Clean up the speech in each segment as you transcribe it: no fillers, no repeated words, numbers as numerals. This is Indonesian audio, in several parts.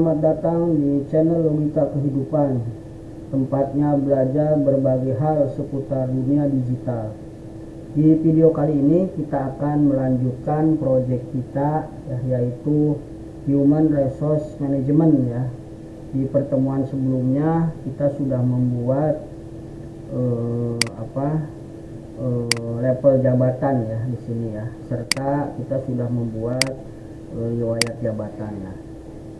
Selamat datang di channel Logika Kehidupan, tempatnya belajar berbagai hal seputar dunia digital. Di video kali ini kita akan melanjutkan proyek kita, yaitu Human Resource Management ya. Di pertemuan sebelumnya kita sudah membuat level jabatan ya di sini ya, serta kita sudah membuat riwayat jabatan. Nah,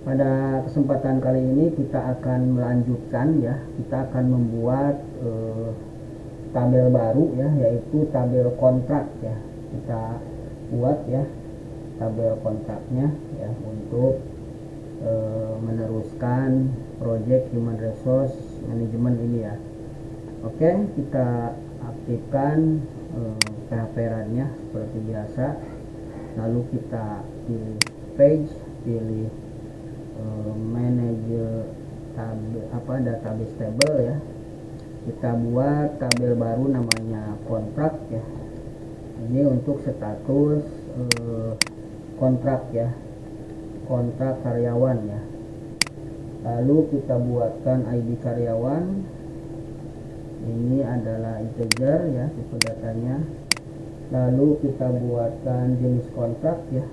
pada kesempatan kali ini kita akan melanjutkan ya, kita akan membuat tabel baru ya, yaitu tabel kontrak ya. Kita buat ya tabel kontraknya ya untuk meneruskan project Human Resource Management ini ya. Oke, kita aktifkan PHP run-nya seperti biasa. Lalu kita pilih page, pilih manager database table ya. Kita buat tabel baru namanya kontrak ya. Ini untuk status kontrak ya, kontrak karyawan ya. Lalu kita buatkan ID karyawan. Ini adalah integer ya, tipe datanya. Lalu kita buatkan jenis kontrak ya,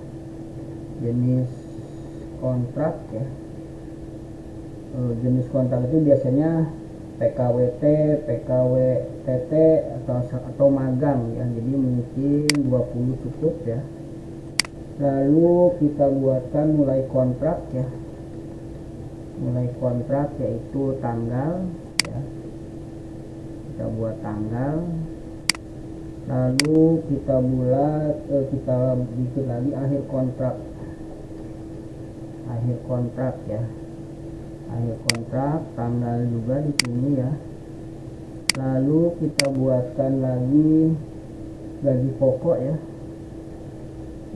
jenis kontrak ya. Jenis kontrak itu biasanya PKWT, PKWTT atau magang ya. Jadi mungkin 20 cukup ya. Lalu kita buatkan mulai kontrak ya. Mulai kontrak yaitu tanggal ya. Kita buat tanggal. Lalu kita bikin lagi akhir kontrak. Akhir kontrak ya. Akhir kontrak tanggal juga di sini ya. Lalu kita buatkan lagi gaji pokok ya.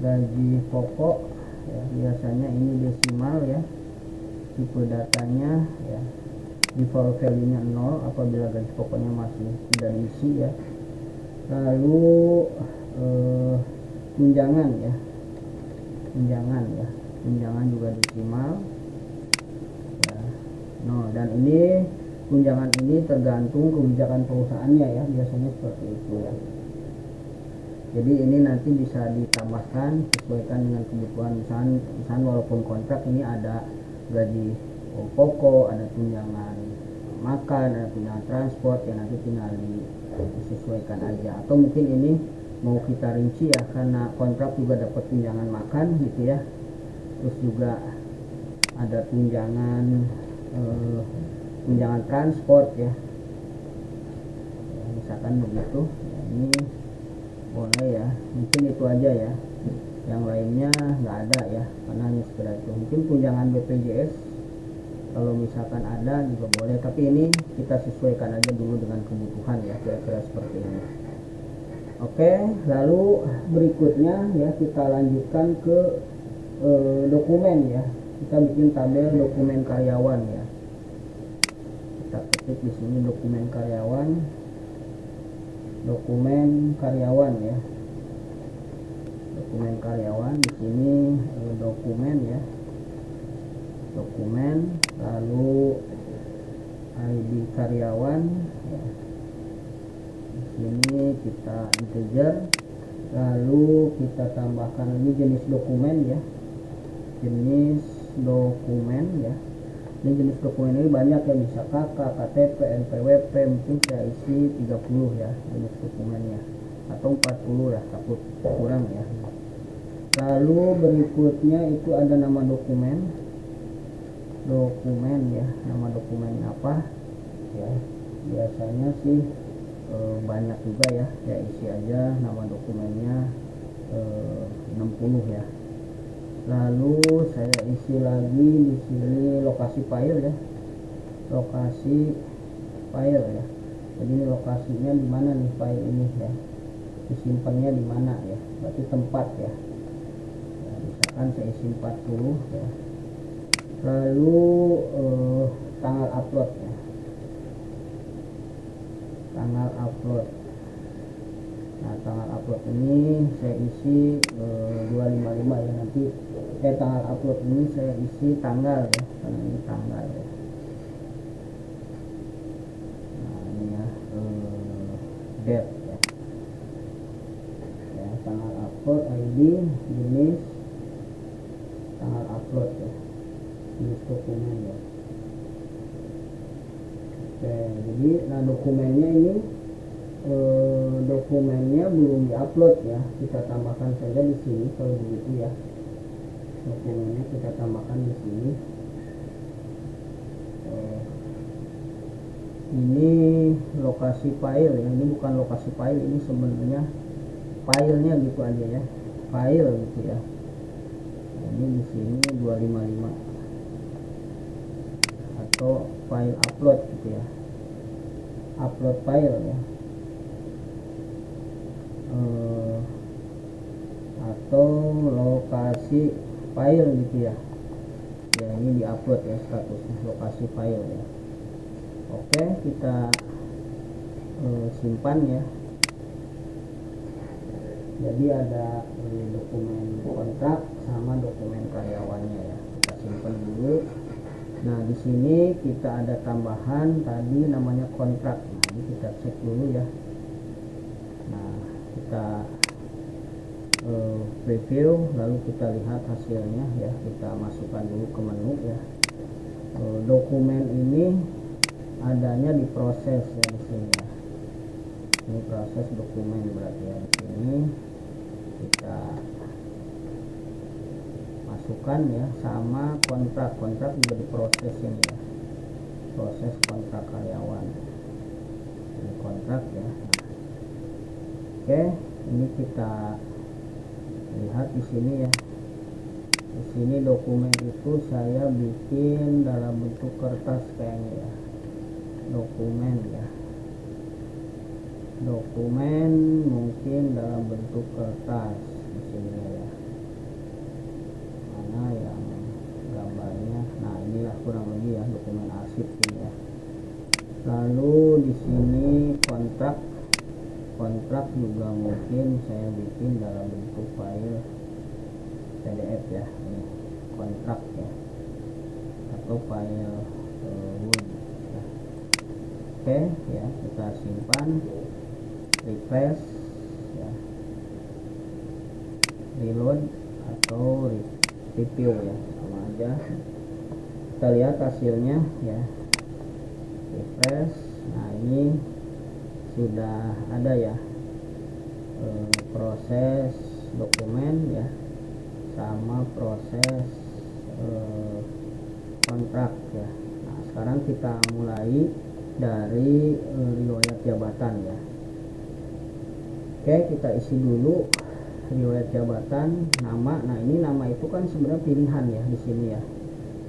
Gaji pokok ya, biasanya ini desimal ya. Tipe datanya ya, default value-nya 0 apabila gaji pokoknya masih tidak diisi ya. Lalu tunjangan ya. Tunjangan ya. Tunjangan juga desimal. No, dan ini tunjangan ini tergantung kebijakan perusahaannya ya, biasanya seperti itu ya. Jadi ini nanti bisa ditambahkan sesuaikan dengan kebutuhan. Misalnya walaupun kontrak ini ada gaji pokok, ada tunjangan makan, ada tunjangan transport ya, nanti tinggal disesuaikan aja. Atau mungkin ini mau kita rinci ya, karena kontrak juga dapat tunjangan makan gitu ya. Terus juga ada tunjangan transport ya, misalkan begitu ya, ini boleh ya. Mungkin itu aja ya, yang lainnya nggak ada ya, karena hanya sekedar itu. Mungkin tunjangan BPJS kalau misalkan ada juga boleh, tapi ini kita sesuaikan aja dulu dengan kebutuhan ya, kira-kira seperti ini. Oke, lalu berikutnya ya kita lanjutkan ke dokumen ya. Kita bikin tabel dokumen karyawan ya. Kita ketik di sini dokumen karyawan. Dokumen karyawan ya. Dokumen karyawan di sini dokumen ya. Dokumen, lalu ID karyawan ya. Di sini kita integer. Lalu kita tambahkan lagi jenis dokumen ya. Jenis dokumen ya. Ini jenis dokumen ini banyak ya, bisa KK, KTP, NPWP, mungkin saya isi 30 ya jenis dokumennya, atau 40 lah, takut kurang ya. Lalu berikutnya itu ada nama dokumen. Dokumen ya, nama dokumennya apa ya, biasanya sih banyak juga ya, ya isi aja nama dokumennya 60 ya. Lalu saya isi lagi di sini lokasi file ya, lokasi file ya. Jadi ini lokasinya di mana nih file ini ya, disimpannya di mana ya, berarti tempat ya. Misalkan saya isi 40 ya. Lalu tanggal upload ya, tanggal upload Nah, tanggal upload ini saya isi 255 ya, nanti tanggal upload ini saya isi tanggal ya, karena ini tanggal ya. Nah, ini ya date ya. Ya, tanggal upload, ID, jenis, tanggal upload ya, jenis dokumen ya. Oke, jadi nah dokumennya ini dokumennya belum diupload ya, kita tambahkan saja di sini kalau begitu ya. Dokumennya kita tambahkan di sini. Ini lokasi file ya, ini bukan lokasi file, ini sebenarnya filenya gitu aja ya, file gitu ya. Ini di sini 255 atau file upload gitu ya, upload file ya, atau lokasi file gitu ya. Ya, ini diupload ya, statusnya lokasi file ya. Oke, kita simpan ya. Jadi ada dokumen kontrak sama dokumen karyawannya ya, kita simpan dulu. Nah, di sini kita ada tambahan tadi namanya kontrak. Nah, ini kita cek dulu ya. Nah, kita preview, lalu kita lihat hasilnya ya. Kita masukkan dulu ke menu ya. Dokumen ini adanya di proses ya di sini ya. Ini proses dokumen berarti ya. Di sini kita masukkan ya, sama kontrak juga diproses ini ya, proses kontrak karyawan. Ini kontrak ya. Oke, ini kita lihat di sini ya. Di sini dokumen itu saya bikin dalam bentuk kertas kayaknya ya. Dokumen ya. Dokumen mungkin dalam bentuk kertas di sini ya. Mana yang gambarnya? Nah, inilah kurang lebih ya dokumen arsip ini ya. Lalu di sini kontrak juga mungkin saya bikin dalam bentuk file PDF ya. Ini kontrak ya, atau file Word ya. Oke ya, kita simpan, refresh ya, reload atau review ya, sama aja. Kita lihat hasilnya ya, refresh. Nah, ini sudah ada ya proses dokumen ya, sama proses kontrak ya. Nah, sekarang kita mulai dari riwayat jabatan ya. Oke, kita isi dulu riwayat jabatan, nama. Nah, ini nama itu kan sebenarnya pilihan ya di sini ya.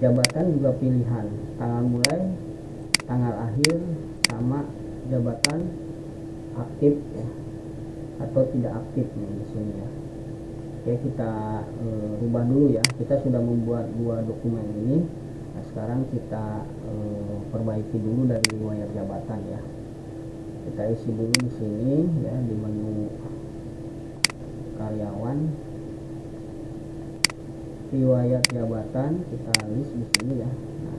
Jabatan juga pilihan, tanggal mulai, tanggal akhir, sama jabatan aktif ya, atau tidak aktif nih di sini ya. Oke, kita rubah dulu ya. Kita sudah membuat dua dokumen ini. Nah, sekarang kita perbaiki dulu dari riwayat jabatan ya. Kita isi dulu di sini ya, di menu karyawan, riwayat jabatan kita list di sini ya. Nah,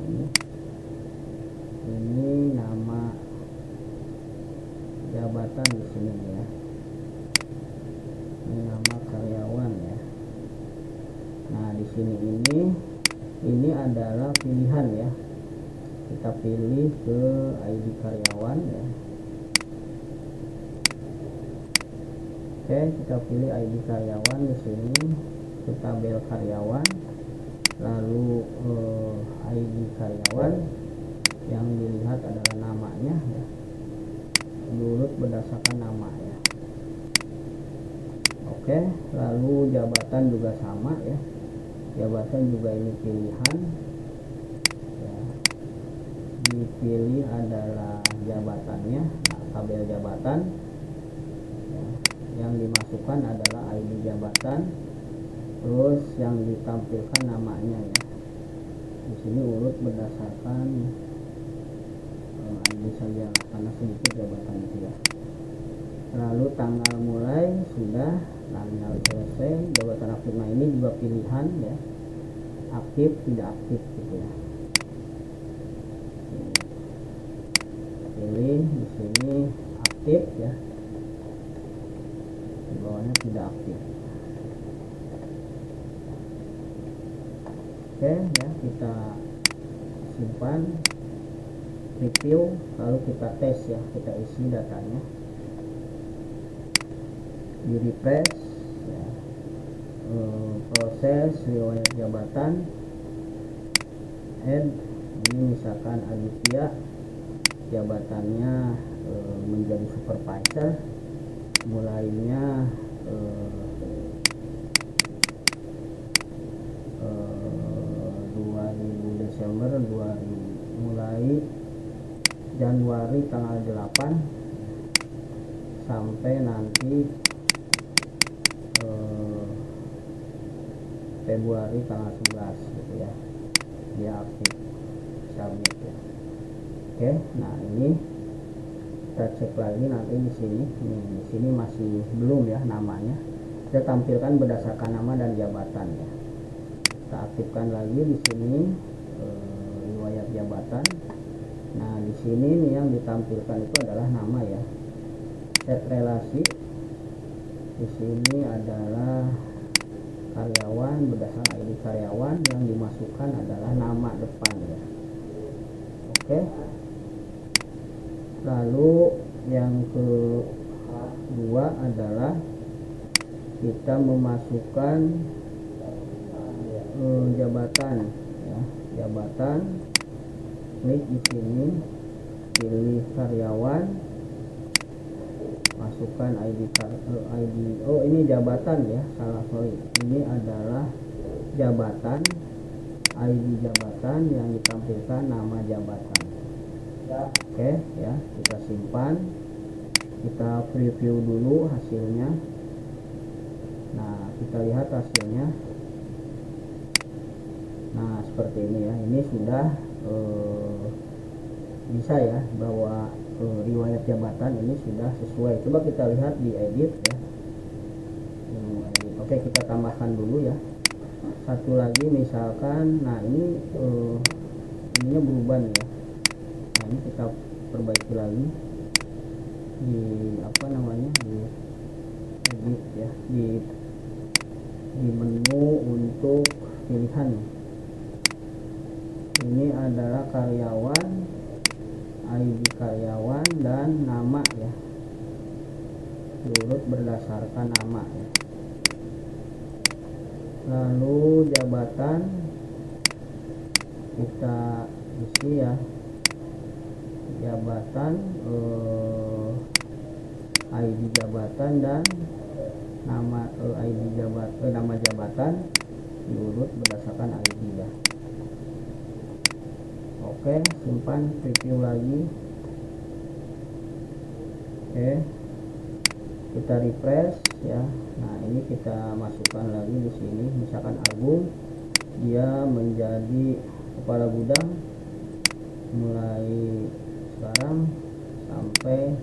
ini nama jabatan di sini ya. Ini nama karyawan ya. Nah, di sini ini adalah pilihan ya. Kita pilih ke ID karyawan ya. Oke, kita pilih ID karyawan di sini, ke tabel karyawan, lalu ID karyawan yang dilihat adalah namanya ya, diurut berdasarkan nama ya. Oke, lalu jabatan juga sama ya, jabatan juga ini pilihan ya. Dipilih adalah jabatannya. Nah, tabel jabatan ya, yang dimasukkan adalah ID jabatan, terus yang ditampilkan namanya ya. Di sini urut berdasarkan ID saja karena sedikit jabatan itu ya. Lalu tanggal mulai sudah, nominal selesai. Jabatan aktif, nah ini juga pilihan ya, aktif tidak aktif gitu ya. Pilih di sini aktif ya, di bawahnya tidak aktif. Oke ya, kita simpan, review, lalu kita tes ya, kita isi datanya, di refresh ya. Proses riwayat jabatan, add, ini misalkan Aditya jabatannya menjadi supervisor, mulainya 2000 Desember 2000, mulai Januari tanggal 8 sampai nanti Februari tanggal 11 gitu ya, dia aktif, submit ya. Oke, nah ini kita cek lagi nanti di sini. Di sini masih belum ya namanya. Kita tampilkan berdasarkan nama dan jabatan ya. Kita aktifkan lagi di sini riwayat jabatan. Nah, di sini nih yang ditampilkan itu adalah nama ya. Set relasi. Di sini adalah karyawan, berdasarkan ID karyawan, yang dimasukkan adalah nama depan ya. Oke. Lalu yang kedua adalah kita memasukkan jabatan ya, jabatan. Klik di sini, pilih karyawan, masukkan ID. Oh, ini jabatan ya, salah, sorry, ini adalah jabatan, ID jabatan, yang ditampilkan nama jabatan. Oke ya, kita simpan, kita preview dulu hasilnya. Nah, kita lihat hasilnya. Nah, seperti ini ya, ini sudah bisa ya, bahwa riwayat jabatan ini sudah sesuai. Coba kita lihat di edit ya. Oke, kita tambahkan dulu ya, satu lagi misalkan. Nah, ini ininya berubah nih ya. Nah, ini kita perbaiki lagi di apa namanya, di edit ya, di menu untuk pilihan. Ini adalah karyawan, ID karyawan, dan nama ya, diurut berdasarkan nama ya. Lalu jabatan kita isi ya, jabatan, ID jabatan dan nama, ID jabatan, nama jabatan diurut berdasarkan ID ya. Oke, simpan, preview lagi. Oke, kita refresh ya. Nah, ini kita masukkan lagi di sini, misalkan Agung, dia menjadi kepala gudang mulai sekarang sampai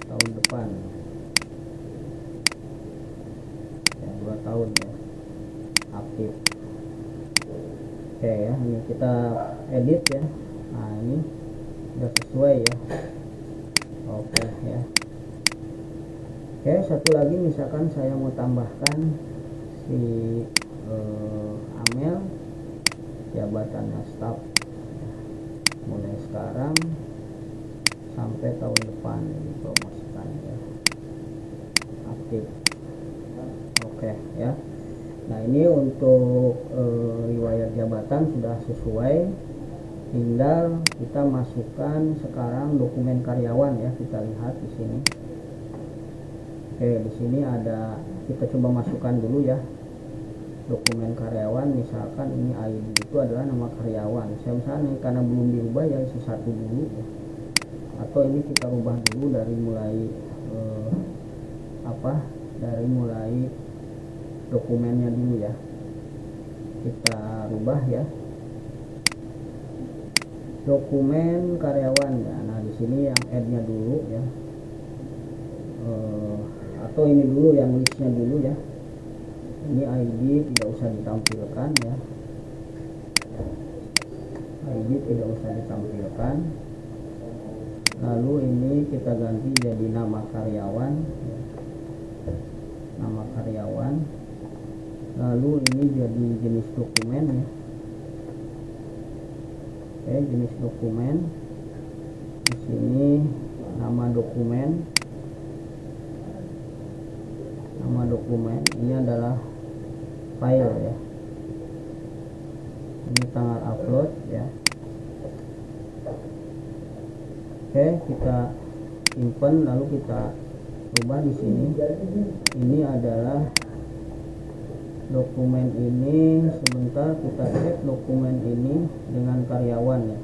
tahun depan ya, 2 tahun ya, aktif. Oke ya, ini kita edit ya. Nah, ini sudah sesuai ya. Oke ya. Oke, satu lagi misalkan saya mau tambahkan si Amel, jabatannya staf mulai sekarang sampai tahun depan, dipromosikan ya, aktif. Oke ya. Nah, ini untuk riwayat jabatan sudah sesuai. Tinggal kita masukkan sekarang dokumen karyawan ya. Kita lihat di sini. Oke, di sini ada, kita coba masukkan dulu ya dokumen karyawan. Misalkan ini ID itu adalah nama karyawan. Saya misalnya karena belum dirubah ya, isi satu dulu ya. Atau ini kita rubah dulu dari mulai dari mulai dokumennya dulu ya, kita rubah ya, dokumen karyawan ya. Nah, di sini yang add-nya dulu ya, atau ini dulu yang listnya dulu ya. Ini ID tidak usah ditampilkan ya, ID tidak usah ditampilkan. Lalu ini kita ganti jadi nama karyawan ya. Nama karyawan. Lalu ini jadi jenis dokumen ya. Oke, jenis dokumen. Di sini nama dokumen. Nama dokumen ini adalah file ya. Ini tanggal upload ya. Oke, kita simpan lalu kita ubah di sini. Ini adalah dokumen ini. Sebentar kita cek dokumen ini dengan karyawan ya.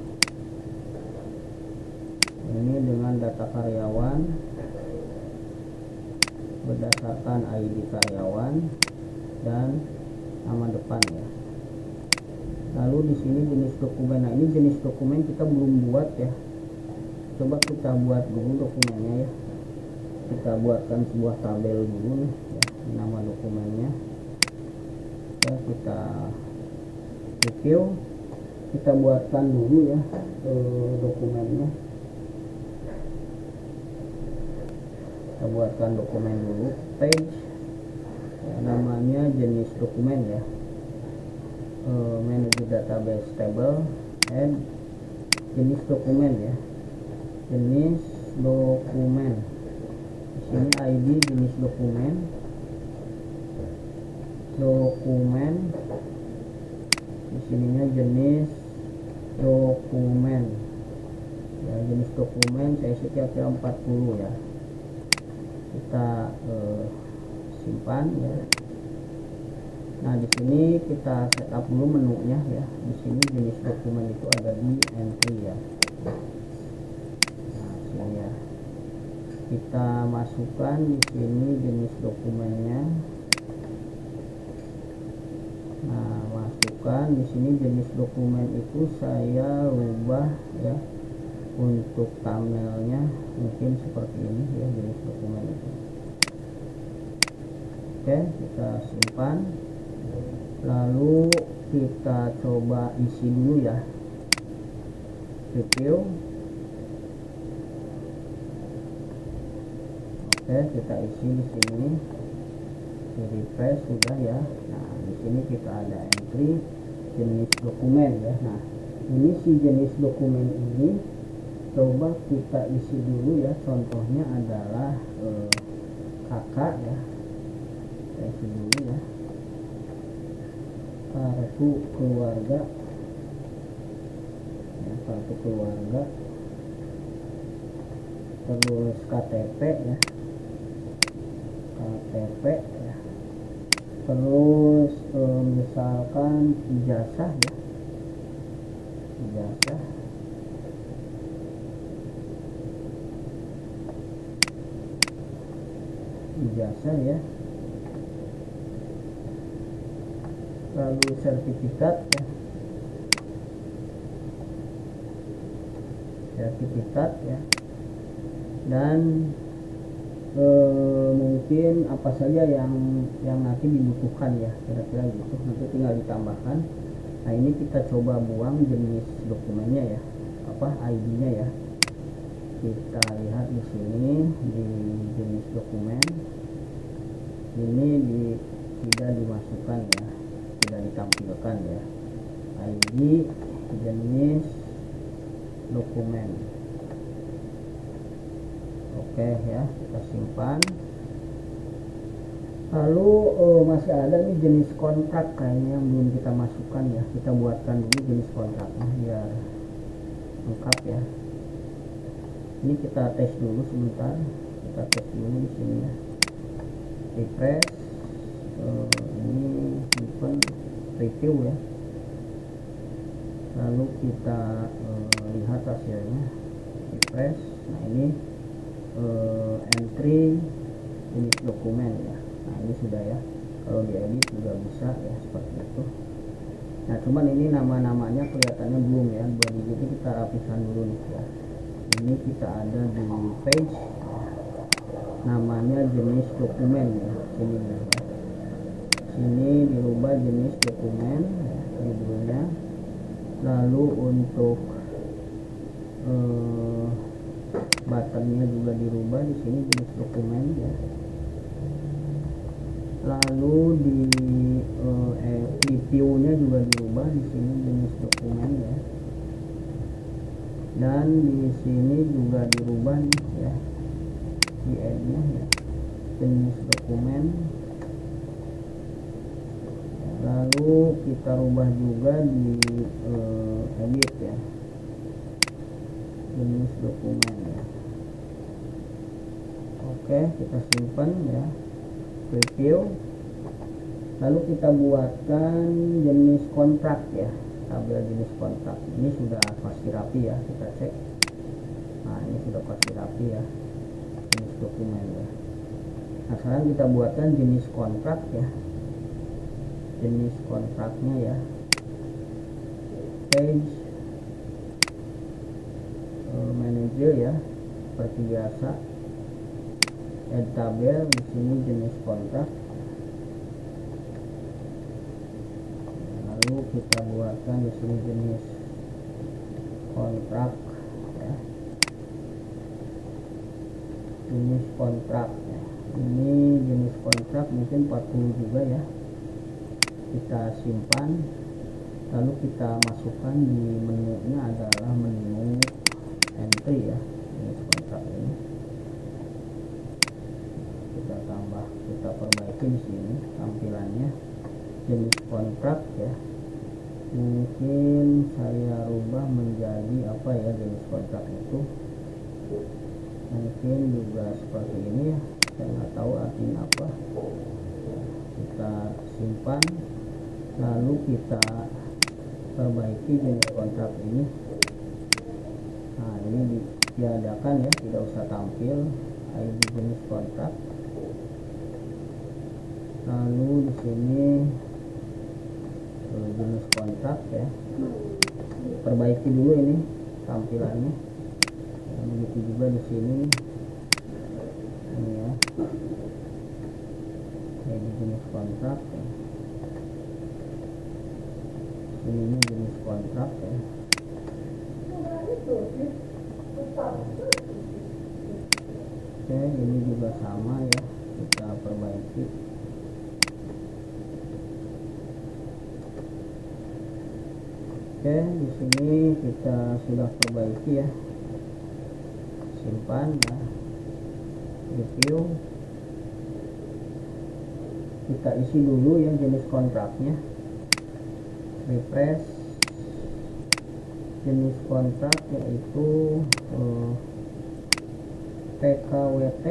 Ini dengan data karyawan berdasarkan ID karyawan dan nama depan ya. Lalu di sini jenis dokumen. Nah, ini jenis dokumen kita belum buat ya. Coba kita buat dulu dokumennya ya. Kita buatkan sebuah tabel dulu nih ya, nama dokumennya ya. Kita review, kita buatkan dulu ya dokumennya. Kita buatkan dokumen dulu, page ya, namanya jenis dokumen ya. Manage database table and jenis dokumen ya. Jenis dokumen. Di sini ID jenis dokumen. Dokumen. Di sininya jenis dokumen. Ya, jenis dokumen saya isi kira-kira 40 ya. Kita simpan ya. Nah, di sini kita setup dulu menunya ya. Di sini jenis dokumen itu ada di entry ya. Ya. Kita masukkan di sini jenis dokumennya. Nah, masukkan di sini jenis dokumen itu saya rubah ya. Untuk thumbnailnya mungkin seperti ini ya, jenis dokumen itu. Oke, kita simpan. Lalu kita coba isi dulu ya. Review. Oke, kita isi di sini. Di refresh sudah ya. Nah, di sini kita ada entry jenis dokumen ya. Nah, ini si jenis dokumen ini coba kita isi dulu ya. Contohnya adalah kakak ya. Kita isi dulu ya. Kartu keluarga ya, kartu keluarga, terus KTP ya, KTP ya, terus misalkan ijazah ya, ijazah, ijazah ya. Lalu sertifikat ya, sertifikat ya, dan mungkin apa saja yang nanti dibutuhkan ya, kira-kira gitu, nanti tinggal ditambahkan. Nah, ini kita coba buang jenis dokumennya ya, apa ID-nya ya. Kita lihat di sini di jenis dokumen ini tidak dimasukkan ya, tidak ditampilkan ya, ID jenis dokumen. Oke ya, kita simpan. Lalu masih ada nih jenis kontrak kayaknya yang belum kita masukkan ya. Kita buatkan dulu jenis kontraknya biar lengkap ya. Ini kita tes dulu sebentar. Kita tes dulu di sini ya. Refresh. Ini simpan review ya. Lalu kita lihat hasilnya. Refresh. Nah, ini entry jenis dokumen ya. Nah, ini sudah ya. Kalau diedit juga bisa ya, seperti itu. Nah, cuman ini nama-namanya kelihatannya belum ya. Jadi kita rapikan dulu nih ya. Ini kita ada di page. namanya jenis dokumen ya, sini dirubah jenis dokumen ya, judulnya. Lalu untuk buttonnya juga dirubah, di sini jenis dokumen ya. Lalu di preview-nya juga dirubah, di sini jenis dokumen ya. Dan di sini juga dirubah nih ya, di add-nya ya, jenis dokumen. Lalu kita rubah juga di edit ya, jenis dokumen ya. Oke, kita simpan ya, preview. Lalu kita buatkan jenis kontrak ya, tabel jenis kontrak. Ini sudah pasti rapi ya, kita cek. Nah, ini sudah pasti rapi ya, jenis dokumen ya. Nah, sekarang kita buatkan jenis kontrak ya, jenis kontraknya ya, page manager ya, seperti biasa. Add tabel, di sini jenis kontrak. Lalu kita buatkan di sini jenis kontrak ya, jenis kontrak ya. Ini jenis kontrak mungkin 40 juga ya. Kita simpan, lalu kita masukkan di menunya adalah menu entry ya, jenis kontrak ini. Kita tambah, kita perbaiki di sini tampilannya, jenis kontrak ya. Mungkin saya rubah menjadi apa ya, jenis kontrak itu mungkin juga seperti ini ya, saya nggak tahu artinya apa. Kita simpan, lalu kita perbaiki jenis kontrak ini. Nah, ini ditiadakan ya, tidak usah tampil ID jenis kontrak. Lalu di sini jenis kontrak ya, perbaiki dulu ini tampilannya. Dan begitu juga di sini ini ya, ID jenis kontrak ya. Ini jenis kontrak ya. Oke, ini juga sama ya, kita perbaiki. Oke, di sini kita sudah perbaiki ya, simpan ya, review. Kita isi dulu ya jenis kontraknya, refresh. Jenis kontrak yaitu PKWT,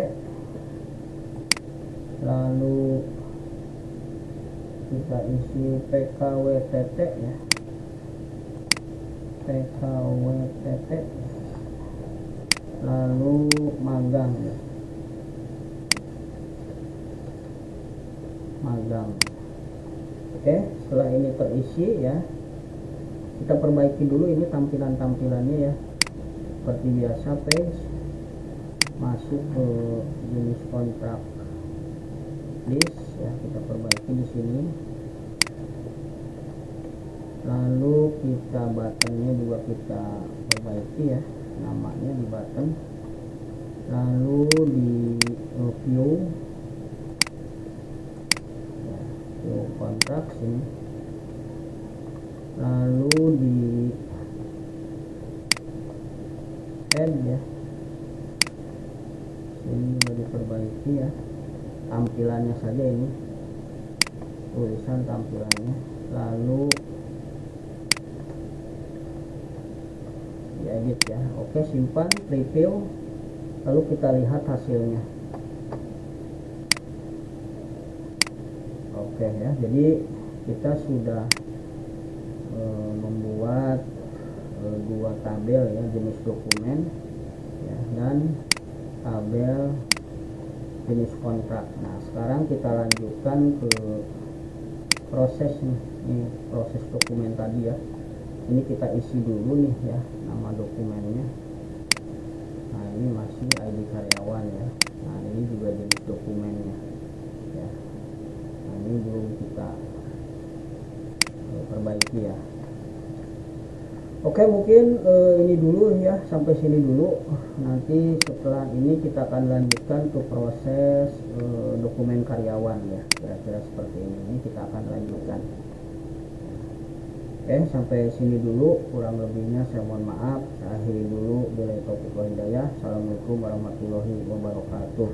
lalu kita isi PKWTT ya, PKWTT, lalu magang ya, magang. Oke, setelah ini terisi ya, kita perbaiki dulu ini tampilannya ya, seperti biasa. Page, masuk ke jenis kontrak list ya, kita perbaiki di sini. Lalu kita buttonnya juga kita perbaiki ya, namanya di button. Lalu di view ya, view kontrak sini. Lalu di add ya, ini juga diperbaiki ya, tampilannya saja ini, tulisan tampilannya. Lalu diedit ya. Oke, simpan, preview, lalu kita lihat hasilnya. Oke ya, jadi kita sudah membuat dua tabel ya, jenis dokumen ya, dan tabel jenis kontrak. Nah, sekarang kita lanjutkan ke proses nih. Ini proses dokumen tadi ya, ini kita isi dulu nih ya, nama dokumennya. Nah, ini masih ID karyawan ya. Nah, ini juga memiliki ya. Oke, mungkin ini dulu ya, sampai sini dulu. Nanti setelah ini kita akan lanjutkan ke proses dokumen karyawan ya, kira-kira seperti ini kita akan lanjutkan. Oke, sampai sini dulu, kurang lebihnya saya mohon maaf. Saya akhiri dulu. Bila taufiq wal hidayah. Assalamualaikum warahmatullahi wabarakatuh.